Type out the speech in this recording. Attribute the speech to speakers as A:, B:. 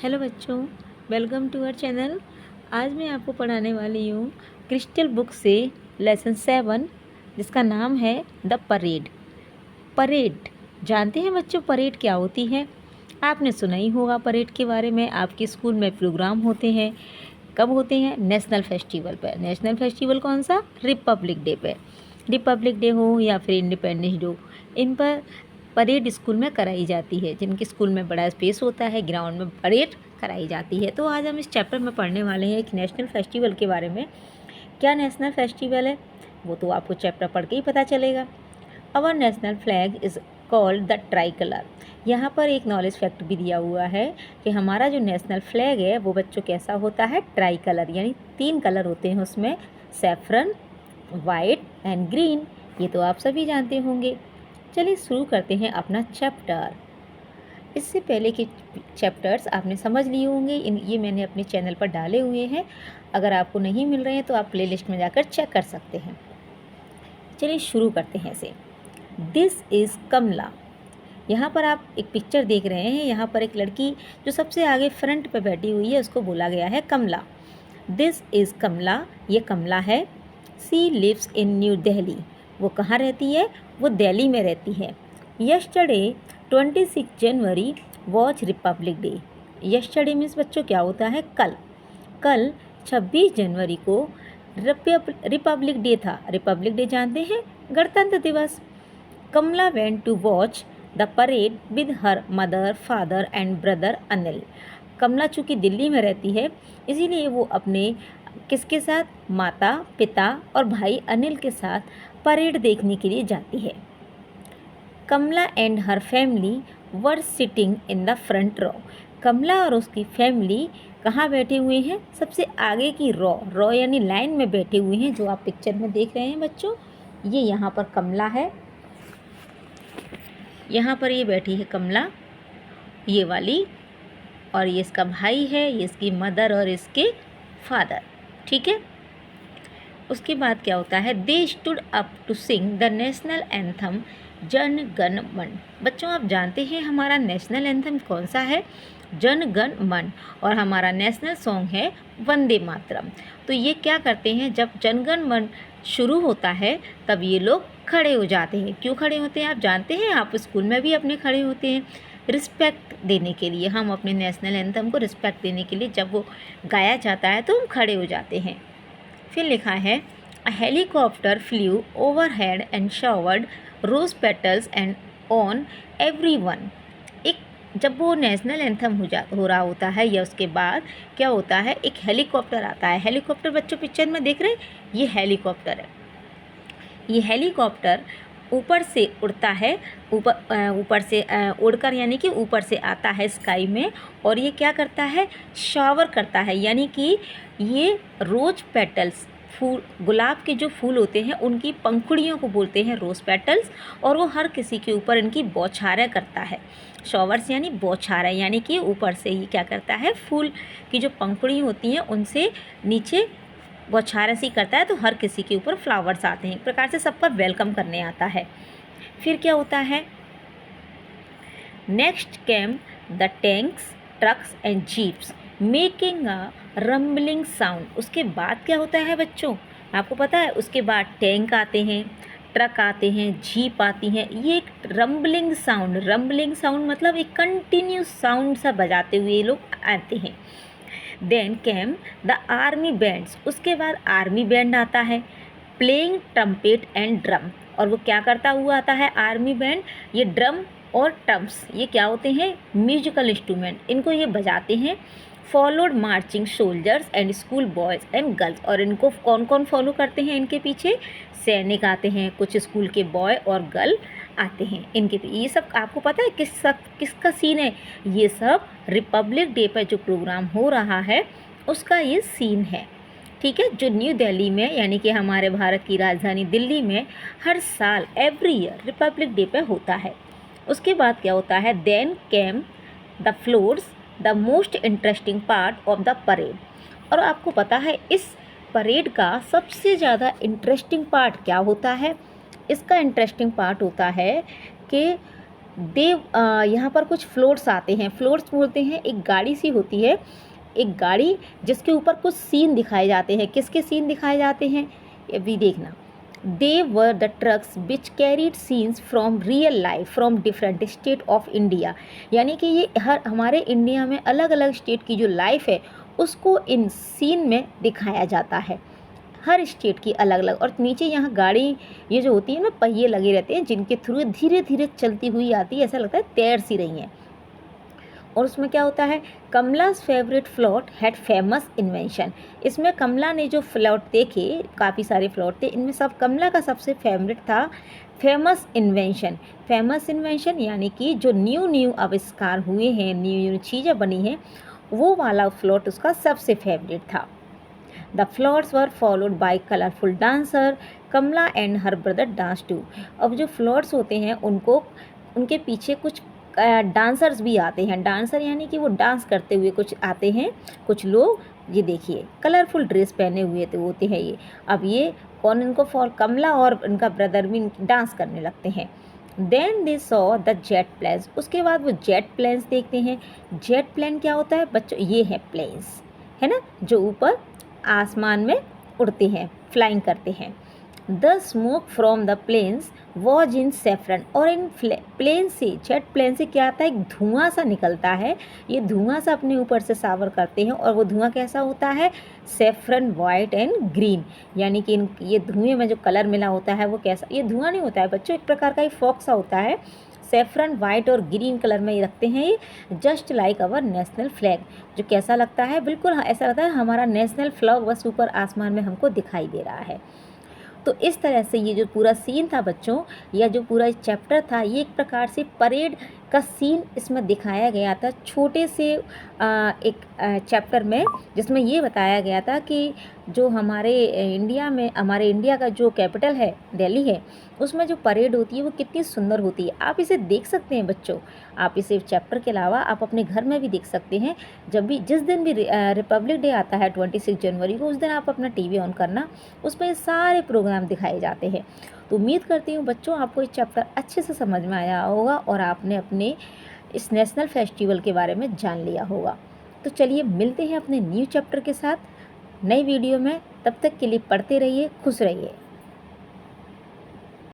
A: Hello बच्चों, welcome to our channel. आज मैं आपको पढ़ाने वाली हूँ क्रिस्टल बुक से लेसन 7 जिसका नाम है द परेड। परेड जानते हैं बच्चों, परेड क्या होती है? आपने सुना ही होगा परेड के बारे में। आपके स्कूल में प्रोग्राम होते हैं। कब होते हैं? नेशनल फेस्टिवल पर। नेशनल फेस्टिवल कौन सा? रिपब्लिक डे पे। रिपब्लिक डे हो या फिर इंडिपेंडेंस डे हो, इन पर परेड स्कूल में कराई जाती है। जिनके स्कूल में बड़ा स्पेस होता है, ग्राउंड में परेड कराई जाती है। तो आज हम इस चैप्टर में पढ़ने वाले हैं एक नेशनल फेस्टिवल के बारे में। क्या नेशनल फेस्टिवल है वो तो आपको चैप्टर पढ़ के ही पता चलेगा। Our national flag is called the tricolour. यहाँ पर एक नॉलेज फैक्ट भी दिया हुआ है कि हमारा जो नेशनल फ्लैग है वो बच्चों कैसा होता है? ट्राई कलर, यानी 3 कलर होते हैं उसमें, सैफरन, वाइट एंड ग्रीन। ये तो आप सभी जानते होंगे। चलिए शुरू करते हैं अपना चैप्टर। इससे पहले के चैप्टर्स आपने समझ लिए होंगे, ये मैंने अपने चैनल पर डाले हुए हैं। अगर आपको नहीं मिल रहे हैं तो आप प्लेलिस्ट में जाकर चेक कर सकते हैं। चलिए शुरू करते हैं इसे। दिस इज़ कमला। यहाँ पर आप एक पिक्चर देख रहे हैं। यहाँ पर एक लड़की जो सबसे आगे फ्रंट पे बैठी हुई है उसको बोला गया है कमला। दिस इज़ कमला, ये कमला है। She lives in New Delhi. वो कहाँ रहती है? वो दिल्ली में रहती है। Yesterday 26 January was Republic Day. Yesterday means बच्चों क्या होता है? कल। कल 26 जनवरी को रिपब्लिक डे था। रिपब्लिक डे जानते हैं? गणतंत्र दिवस। Kamala went to watch the parade with her mother, father and brother Anil. Kamala चूँकि दिल्ली में रहती है इसीलिए वो अपने किसके साथ? माता, पिता और भाई अनिल के साथ परेड देखने के लिए जाती है। Kamala and her family were sitting in the front row. Kamala और उसकी फैमिली कहाँ बैठे हुए हैं? सबसे आगे की रो यानी लाइन में बैठे हुए हैं, जो आप पिक्चर में देख रहे हैं बच्चों। ये यहाँ पर कमला है, यहाँ पर ये बैठी है कमला, ये वाली, और ये इसका भाई है, ये इसकी मदर और इसके फादर। ठीक है। उसके बाद क्या होता है? They stood up to sing the national anthem Jana Gana मन। बच्चों आप जानते हैं हमारा नेशनल एंथम कौन सा है? जन गण मन। और हमारा नेशनल सॉन्ग है वंदे मातरम। तो ये क्या करते हैं, जब जनगण मन शुरू होता है तब ये लोग खड़े हो जाते हैं। क्यों खड़े होते हैं आप जानते हैं? आप स्कूल में भी अपने खड़े होते हैं रिस्पेक्ट देने के लिए। हम अपने नेशनल एंथम को रिस्पेक्ट देने के लिए जब वो गाया जाता है तो हम खड़े हो जाते हैं। फिर लिखा है a helicopter flew overhead and showered rose petals and on everyone. एक जब वो नेशनल एंथम हो रहा होता है या उसके बाद क्या होता है, एक हेलीकॉप्टर आता है। हेलीकॉप्टर बच्चों पिक्चर में देख रहे हैं, ये हेलीकॉप्टर है। ये हेलीकॉप्टर ऊपर से उड़ता है, ऊपर से उड़कर यानी कि ऊपर से आता है स्काई में, और ये क्या करता है? शावर करता है, यानी कि ये रोज पेटल्स, फूल, गुलाब के जो फूल होते हैं उनकी पंखुड़ियों को बोलते हैं रोज़ पेटल्स, और वो हर किसी के ऊपर इनकी बौछारें करता है। शॉवर्स यानी बौछारें, यानी कि ऊपर से ही क्या करता है, फूल की जो पंखुड़ी होती हैं उनसे नीचे बौछारें सी करता है, तो हर किसी के ऊपर फ्लावर्स आते हैं। एक प्रकार से सबका वेलकम करने आता है। फिर क्या होता है? Next came the tanks, trucks and jeeps making a rumbling sound. उसके बाद क्या होता है बच्चों, आपको पता है? उसके बाद टैंक आते हैं, ट्रक आते हैं, जीप आती हैं। ये एक रम्बलिंग साउंड मतलब एक कंटिन्यूस साउंड सा बजाते हुए ये लोग आते हैं। Then came the army bands. उसके बाद आर्मी बैंड आता है, प्लेइंग ट्रम्पेट एंड ड्रम। और वो क्या करता हुआ आता है आर्मी बैंड? ये ड्रम और ट्रम्प्स, ये क्या होते हैं? म्यूजिकल इंस्ट्रूमेंट, इनको ये बजाते हैं। Followed marching soldiers and school boys and girls. और इनको कौन कौन फॉलो करते हैं? इनके पीछे सैनिक आते हैं, कुछ स्कूल के बॉय और गर्ल आते हैं इनके पीछे। ये सब आपको पता है किसका सीन है? ये सब रिपब्लिक डे पर जो प्रोग्राम हो रहा है उसका ये सीन है। ठीक है, जो न्यू दिल्ली में यानी कि हमारे भारत की राजधानी दिल्ली में हर साल एवरी ईयर रिपब्लिक डे पे होता है। उसके बाद क्या होता है? Then came the floats, the most interesting part of the parade. और आपको पता है इस परेड का सबसे ज़्यादा इंटरेस्टिंग पार्ट क्या होता है? इसका इंटरेस्टिंग पार्ट होता है कि यहाँ पर कुछ फ्लोट्स आते हैं। फ्लोट्स बोलते हैं एक गाड़ी सी होती है, एक गाड़ी जिसके ऊपर कुछ सीन दिखाए जाते हैं। किसके सीन दिखाए जाते हैं ये भी देखना। They were the trucks which carried scenes from real life from different state of India. यानी कि ये हमारे इंडिया में अलग अलग स्टेट की जो लाइफ है उसको इन सीन में दिखाया जाता है, हर स्टेट की अलग अलग। और नीचे यहाँ गाड़ी ये जो होती है ना, पहिए लगे रहते हैं जिनके थ्रू धीरे धीरे चलती हुई आती है, ऐसा लगता है तैर सी रही हैं। और उसमें क्या होता है, Kamala's favourite float had famous invention. इसमें कमला ने जो फ्लॉट देखे, काफ़ी सारे फ्लॉट थे, इनमें सब कमला का सबसे फेवरेट था फेमस इन्वेंशन। फेमस इन्वेंशन यानी कि जो न्यू न्यू आविष्कार हुए हैं, न्यू न्यू चीज़ें बनी हैं, वो वाला फ्लॉट उसका सबसे फेवरेट था। The floats were followed by colourful dancer, Kamala and her brother dance too. अब जो फ्लोट्स होते हैं उनको, उनके पीछे कुछ डांसर्स भी आते हैं। डांसर यानी कि वो डांस करते हुए कुछ आते हैं कुछ लोग। ये देखिए कलरफुल ड्रेस पहने हुए तो होते हैं ये। अब ये कौन, इनको फॉर कमला और इनका ब्रदर भी डांस करने लगते हैं। Then they saw the jet planes. उसके बाद वो जेट प्लेन्स देखते हैं। जेट प्लेन क्या होता है बच्चों, ये है प्लेन्स, है ना, जो ऊपर आसमान में उड़ते हैं, फ्लाइंग करते हैं। The smoke from the planes was in saffron. और इन प्लेन से, जेट प्लेन से क्या आता है, एक धुआं सा निकलता है। ये धुआं सा अपने ऊपर से सावर करते हैं और वो धुआं कैसा होता है, सेफ्रन, वाइट एंड ग्रीन। यानी कि ये धुएं में जो कलर मिला होता है वो कैसा, ये धुआं नहीं होता है बच्चों, एक प्रकार का ये फॉग सा होता है। सेफ्रन, वाइट और ग्रीन कलर में ये रखते हैं, ये just like our national flag. जो कैसा लगता है, बिल्कुल ऐसा लगता है हमारा नेशनल फ्लैग बस ऊपर आसमान में हमको दिखाई दे रहा है। तो इस तरह से ये जो पूरा सीन था बच्चों, या जो पूरा चैप्टर था, ये एक प्रकार से परेड का सीन इसमें दिखाया गया था, छोटे से एक चैप्टर में, जिसमें ये बताया गया था कि जो हमारे इंडिया में, हमारे इंडिया का जो कैपिटल है दिल्ली है, उसमें जो परेड होती है वो कितनी सुंदर होती है। आप इसे देख सकते हैं बच्चों, आप इसे चैप्टर के अलावा आप अपने घर में भी देख सकते हैं। जब भी, जिस दिन भी रिपब्लिक डे आता है 26 जनवरी को, उस दिन आप अपना टीवी ऑन करना, उसमें ये सारे प्रोग्राम दिखाए जाते हैं। तो उम्मीद करती हूँ बच्चों आपको ये चैप्टर अच्छे से समझ में आया होगा और आपने अपने इस नेशनल फेस्टिवल के बारे में जान लिया होगा। तो चलिए मिलते हैं अपने न्यू चैप्टर के साथ नई वीडियो में। तब तक के लिए पढ़ते रहिए, खुश रहिए।